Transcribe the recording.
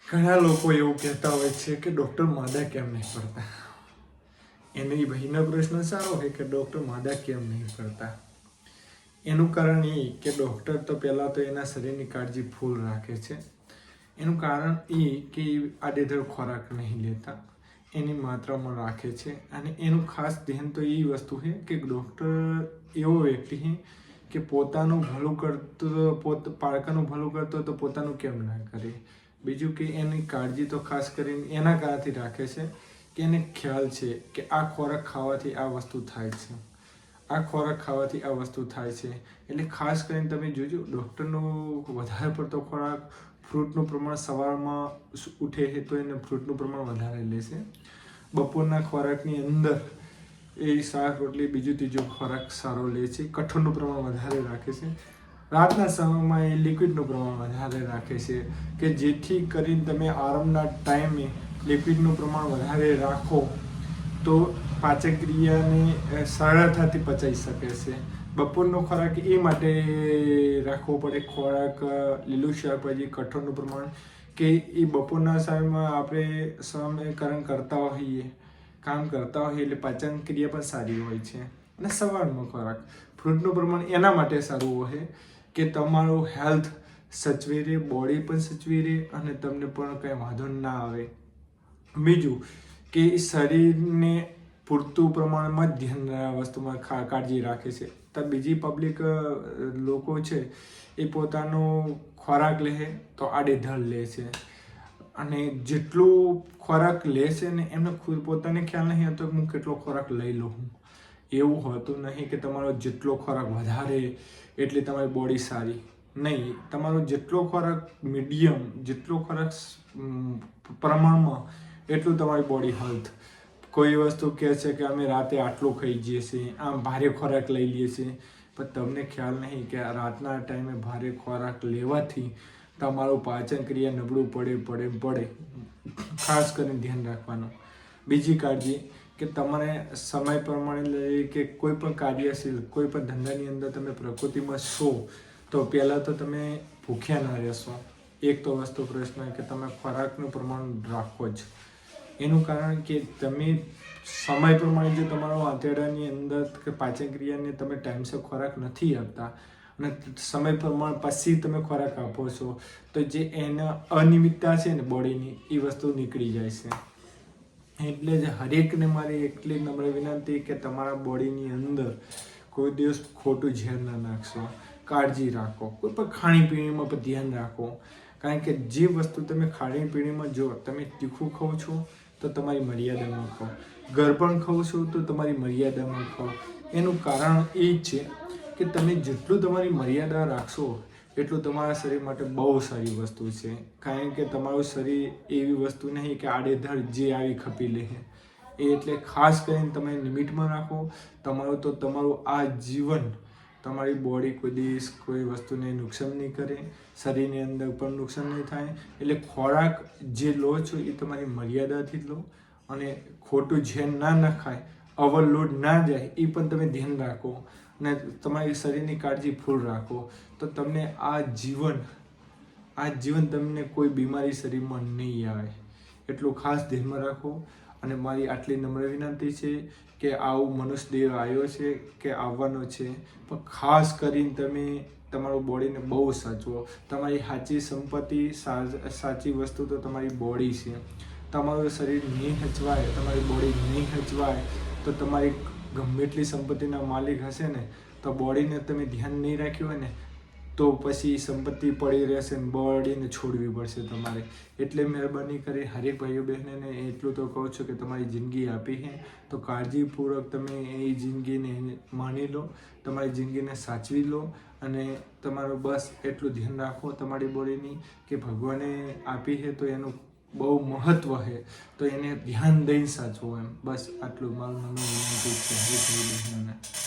ઘણા લોકો એવું કહેતા હોય છે કે ડૉક્ટર માદા કેમ નહીં પડતા. એની ભાઈનો પ્રશ્ન સારો છે કે ડૉક્ટર માદા કેમ નહીં પડતા. એનું કારણ એ કે ડૉક્ટર તો પહેલાં તો એના શરીરની કાળજી ફૂલ રાખે છે. એનું કારણ એ કે આડેધડ ખોરાક નહીં લેતા, એની માત્રામાં રાખે છે. અને એનું ખાસ ધ્યાન તો એ વસ્તુ છે કે ડૉક્ટર એવો વ્યક્તિ છે કે પોતાનું ભલું કરતો, પારકાનું ભલું કરતો તો પોતાનું કેમ ના કરે. બીજું કે એની કાળજી તો ખાસ કરીને એના કારણથી રાખે છે કે એને ખ્યાલ છે કે આ ખોરાક ખાવાથી આ વસ્તુ થાય છે, આ ખોરાક ખાવાથી આ વસ્તુ થાય છે. એટલે ખાસ કરીને તમે જોજો, ડૉક્ટરનો વધારે પડતો ખોરાક, ફ્રૂટનું પ્રમાણ સવારમાં ઉઠે છે તો એને ફ્રૂટનું પ્રમાણ વધારે લેશે. બપોરના ખોરાકની અંદર એ શાક રોટલી બીજું ત્રીજું ખોરાક સારો લે છે. કઠોળનું પ્રમાણ વધારે રાખે છે. રાતના સમયમાં એ લિક્વિડનું પ્રમાણ વધારે રાખે છે કે જેથી કરીને તમે આરામના ટાઈમે લિક્વિડનું પ્રમાણ વધારે રાખો તો પાચન ક્રિયાને સરળતાથી પચાવી શકે છે. બપોરનો ખોરાક એ માટે રાખવો પડે, ખોરાક લીલું શાકભાજી કઠોળનું પ્રમાણ, કે એ બપોરના સમયમાં આપણે સમયકરણ કરતા હોઈએ, કામ કરતા હોઈએ એટલે પાચન ક્રિયા પણ સારી હોય છે. અને સવારનો ખોરાક ફ્રૂટનું પ્રમાણ એના માટે સારું હોય કે તમારું હેલ્થ સચવી રહે, બોડી પણ સચવી રહે અને તમને પણ કંઈ વાંધો ના આવે. બીજું કે શરીરને પૂરતું પ્રમાણમાં જ ધ્યાન વસ્તુમાં કાળજી રાખે છે. તો બીજી પબ્લિક લોકો છે એ પોતાનો ખોરાક લે તો આડેધડ લે છે અને જેટલું ખોરાક લે છે ને એમને ખુદ પોતાને ખ્યાલ નહીં હોતો હું કેટલો ખોરાક લઈ લઉં. એવું હોતું નહીં કે તમારો જેટલો ખોરાક વધારે એટલે તમારી બોડી સારી નહીં. તમારો જેટલો ખોરાક મીડિયમ, જેટલો ખોરાક પ્રમાણમાં એટલું તમારી બોડી હેલ્થ. કોઈ વસ્તુ કહે છે કે અમે રાતે આટલું ખાઈ જઈએ છીએ, આમ ભારે ખોરાક લઈ લઈએ છીએ, પણ તમને ખ્યાલ નહીં કે રાતના ટાઈમે ભારે ખોરાક લેવાથી તમારું પાચન ક્રિયા નબળું પડે. ખાસ કરીને ધ્યાન રાખવાનું. બીજી કાળજી કે તમારે સમય પ્રમાણે લઈએ કે કોઈ પણ કાર્યશીલ, કોઈ પણ ધંધાની અંદર તમે પ્રકૃતિમાં છો તો પહેલાં તો તમે ભૂખ્યા ના રહેશો. એક તો વસ્તુ પ્રશ્ન કે તમે ખોરાકનું પ્રમાણ રાખો જ. એનું કારણ કે તમે સમય પ્રમાણે જો તમારો આંતરડાની અંદર કે પાચન ક્રિયાને તમે ટાઈમસર ખોરાક નથી આપતા અને સમય પ્રમાણ પછી તમે ખોરાક આપો છો તો જે એના અનિયમિતતા છે ને બોડીની, એ વસ્તુ નીકળી જાય છે. એટલે જ હરેકને મારી એટલી નમ્ર વિનંતી કે તમારા બોડીની અંદર કોઈ દિવસ ખોટું ઝેર ના નાખશો. કાળજી રાખો. કોઈ પણ ખાણીપીણીમાં પણ ધ્યાન રાખો. કારણ કે જે વસ્તુ તમે ખાણીપીણીમાં જો તમે તીખું ખાઓ છો તો તમારી મર્યાદામાં ખાઓ, ગરપણ ખાઓ છો તો તમારી મર્યાદામાં ખાઓ. એનું કારણ એ જ છે કે તમે જેટલું તમારી મર્યાદા રાખશો એટલું તમારા શરીર માટે બહુ સારી વસ્તુ છે. કારણ કે તમારું શરીર એવી વસ્તુ નહીં કે આડેધડ જે આવી ખપી લે. એટલે ખાસ કરીને તમે લિમિટમાં રાખો. તમારું આ જીવન, તમારી બોડી કોઈ દિવસ કોઈ વસ્તુને નુકસાન નહીં કરે, શરીરની અંદર પણ નુકસાન નહીં થાય. એટલે ખોરાક જે લો છો એ તમારી મર્યાદાથી જ લો અને ખોટું ઝેર ના નખાય, ઓવરલોડ ના જાય એ પણ તમે ધ્યાન રાખો અને તમારી શરીરની કાળજી ફૂલ રાખો તો તમને આ જીવન તમને કોઈ બીમારી શરીરમાં નહીં આવે. એટલું ખાસ ધ્યાનમાં રાખો. અને મારી આટલી નમ્ર વિનંતી છે કે આવું મનુષ્ય દેહ આવ્યો છે કે આવવાનો છે, પણ ખાસ કરીને તમે તમારું બોડીને બહુ સાચવો. તમારી સાચી સંપત્તિ, સાચી વસ્તુ તો તમારી બોડી છે. તમારું શરીર નહીં હચવાય, તમારી બોડી નહીં હચવાય તો તમારી ગમે એટલી સંપત્તિના માલિક હશે ને તો બોડીને તમે ધ્યાન નહીં રાખ્યું હોય ને તો પછી સંપત્તિ પડી રહેશે ને બોડીને છોડવી પડશે તમારે. એટલે મહેરબાની કરી હરેક ભાઈઓ બહેનોને એટલું તો કહું છું કે તમારી જિંદગી આપી છે તો કાળજીપૂર્વક તમે એ જિંદગીને માની લો, તમારી જિંદગીને સાચવી લો અને તમારું બસ એટલું ધ્યાન રાખો તમારી બોડીની કે ભગવાને આપી છે તો એનું બહુ મહત્વ છે તો એને ધ્યાન દઈને સાચવો. એમ બસ આટલું મારું વિનંતી છે.